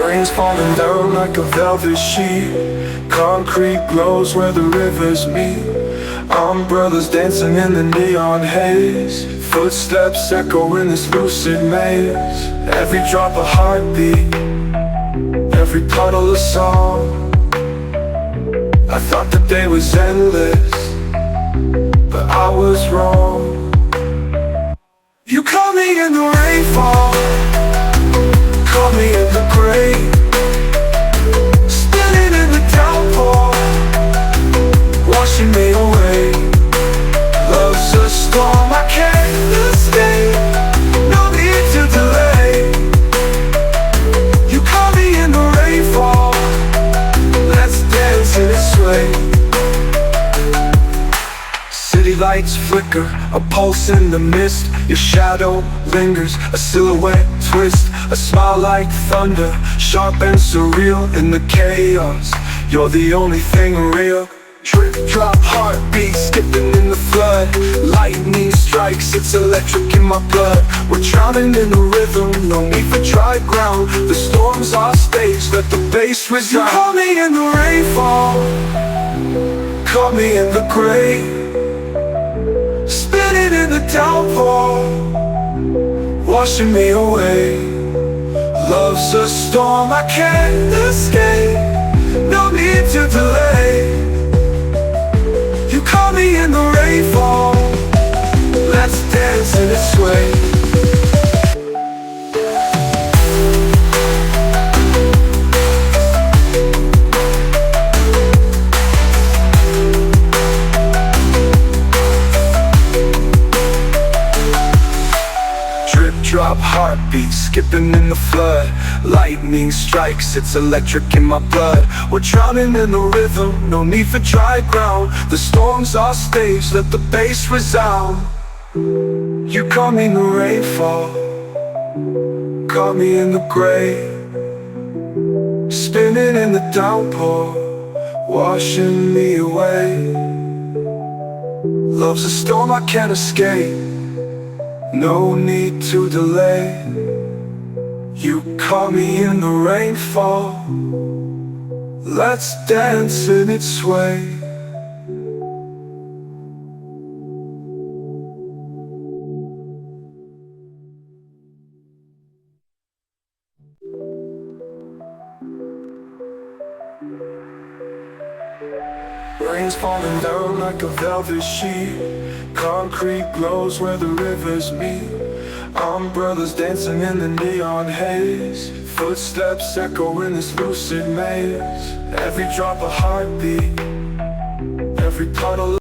Rain's falling down like a velvet sheet. Concrete glows where the rivers meet. Umbrellas dancing in the neon haze. Footsteps echo in this lucid maze. Every drop a heartbeat, every puddle a song. I thought the day was endless, but I was wrong. You caught me in the rainfall, caught me in the gray, spinning in the downpour, washing me away. Love's a storm I can't escape, no need to delay. You caught me in the rainfall, let's dance in its sway. City lights flicker, a pulse in the mist. Your shadow lingers, a silhouette twist. A smile like thunder, sharp and surreal in the chaos. You're the only thing real. Drip, drop, heartbeat, skipping in the flood. Lightning strikes, it's electric in my blood. We're drowning in the rhythm, no need for dry ground. The storm's our stage, let the bass resound. You caught me in the rainfall, caught me in the gray, spinning in the downpour, washing me away. Love's a storm I can't escape, no need to delay. You caught me in the rainfall, let's dance in its sway. Drop, heartbeat, skipping in the flood. Lightning strikes, it's electric in my blood. We're drowning in the rhythm, no need for dry ground. The storm's our stage, let the bass resound. You caught me in the rainfall, caught me in the gray, spinning in the downpour, washing me away. Love's a storm I can't escape, no need to delay. You caught me in the rainfall, let's dance in its sway. Rain's falling down like a velvet sheet. Concrete glows where the rivers meet. Umbrellas dancing in the neon haze. Footsteps echo in this lucid maze. Every drop a heartbeat, every puddle